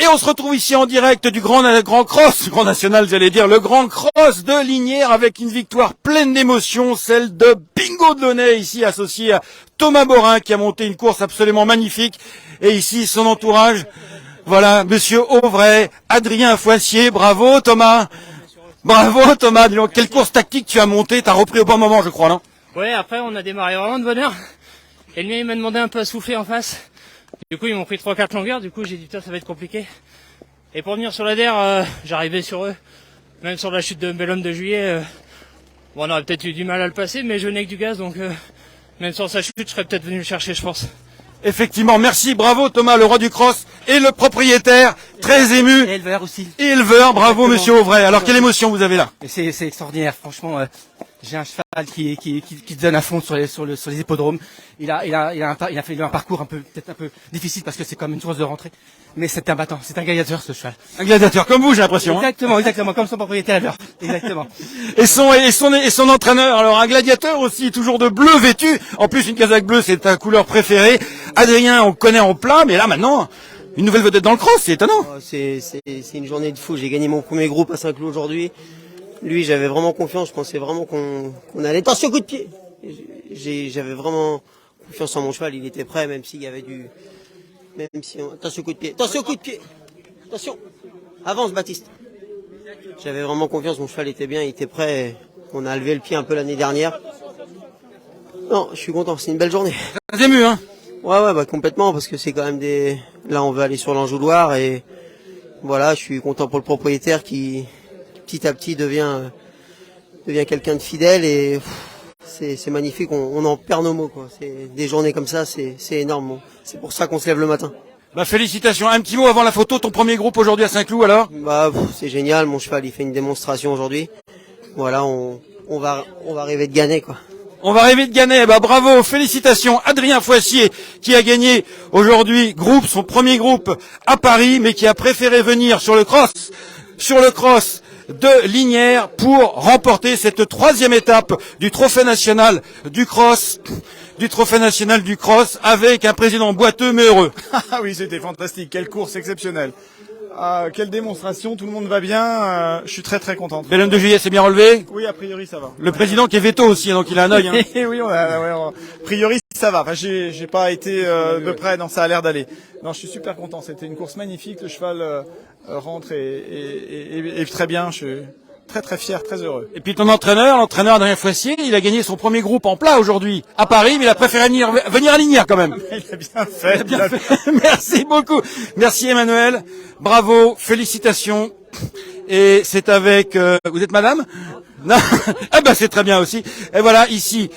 Et on se retrouve ici en direct du grand cross, grand national j'allais dire, le grand cross de Lignières avec une victoire pleine d'émotion, celle de Bingo Delaunay ici associé à Thomas Borin qui a monté une course absolument magnifique. Et ici son entourage, voilà, monsieur Auvray, Adrien Foissier, bravo Thomas. Bravo Thomas, dis donc, quelle course tactique tu as montée, t'as repris au bon moment je crois, non? Ouais, après on a démarré vraiment de bonne heure. Et le mien il m'a demandé un peu à souffler en face. Du coup ils m'ont pris 3-4 longueurs, du coup j'ai dit putain ça va être compliqué. Et pour venir sur la DER, j'arrivais sur eux, même sur la chute de Bel Homme de Juillet. Bon on aurait peut-être eu du mal à le passer, mais je venais avec du gaz, donc même sans sa chute je serais peut-être venu le chercher je pense. Effectivement, merci, bravo Thomas, le roi du cross et le propriétaire, très ému. Et éleveur aussi. Et éleveur, bravo Exactement. monsieur Auvray. Alors quelle émotion vous avez là? C'est extraordinaire, franchement. J'ai un cheval qui se donne à fond sur les hippodromes. Il a fait un parcours peut-être un peu difficile parce que c'est comme une course de rentrée. Mais c'est un battant, c'est un gladiateur ce cheval. Un gladiateur comme vous j'ai l'impression. Exactement, comme son propriétaire alors. Exactement. Et son entraîneur, alors un gladiateur aussi, toujours de bleu vêtu. En plus une casaque bleue c'est ta couleur préférée. Adrien on connaît en plat, mais là maintenant, une nouvelle vedette dans le cross, c'est étonnant. C'est une journée de fou, j'ai gagné mon premier groupe à Saint-Cloud aujourd'hui. Lui j'avais vraiment confiance, je pensais vraiment qu'on allait... Attention coup de pied. J'avais vraiment confiance en mon cheval, il était prêt même s'il y avait du... Attention coup de pied, attention coup de pied. Attention, avance Baptiste. J'avais vraiment confiance, mon cheval était bien, il était prêt. On a levé le pied un peu l'année dernière. Non, je suis content, c'est une belle journée. Très ému hein. Ouais, bah complètement, parce que c'est quand même des... Là, on va aller sur l'Anjou-Loire et voilà, je suis content pour le propriétaire qui, petit à petit, devient quelqu'un de fidèle et c'est magnifique, on en perd nos mots, quoi. C'est des journées comme ça, c'est énorme. C'est pour ça qu'on se lève le matin. Bah félicitations. Un petit mot avant la photo, ton premier groupe aujourd'hui à Saint-Cloud alors? Bah c'est génial, mon cheval il fait une démonstration aujourd'hui. Voilà, on va rêver de gagner, quoi. On va rêver de gagner, bah bravo, félicitations Adrien Foissier qui a gagné aujourd'hui son premier groupe à Paris, mais qui a préféré venir sur le cross de Lignières pour remporter cette 3e étape du Trophée national du cross, avec un président boiteux mais heureux. Ah oui, c'était fantastique, quelle course exceptionnelle. Quelle démonstration, tout le monde va bien, je suis très très contente. Bel Homme de Juillet s'est bien relevé. Oui, a priori ça va. Le président qui est veto aussi, donc il a un œil. Hein. Oui, a priori ça va. Enfin, j'ai pas été de près, non, ça a l'air d'aller. Non, je suis super content. C'était une course magnifique. Le cheval rentre et très bien. Je suis très très fier, très heureux. Et puis l'entraîneur Adrien Foissier, il a gagné son premier groupe en plat aujourd'hui à Paris, mais il a préféré venir à Lignières quand même. Il a bien fait. Merci beaucoup. Merci Emmanuel. Bravo, félicitations. Et c'est avec... vous êtes madame? Non. Ah bah c'est très bien aussi. Et voilà ici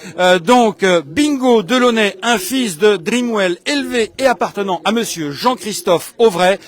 Bingo Delaunay, un fils de Dreamwell, élevé et appartenant à monsieur Jean-Christophe Auvray,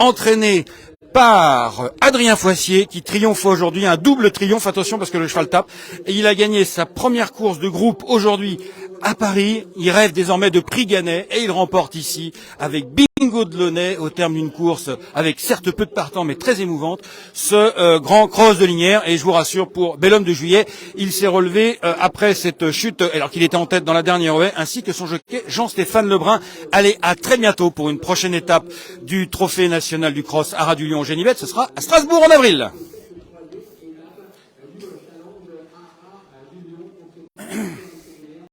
entraîné par Adrien Foissier qui triomphe aujourd'hui, un double triomphe, attention parce que le cheval tape, et il a gagné sa première course de groupe aujourd'hui à Paris. Il rêve désormais de prix Gannet et il remporte ici avec Bingo Delaunay au terme d'une course avec certes peu de partants mais très émouvante ce grand cross de Lignières. Et je vous rassure, pour Bel Homme de Juillet, il s'est relevé après cette chute alors qu'il était en tête dans la dernière haie, ainsi que son jockey Jean-Stéphane Lebrun. Allez, à très bientôt pour une prochaine étape du Trophée national du cross à Radulion-Génivette. Ce sera à Strasbourg en avril.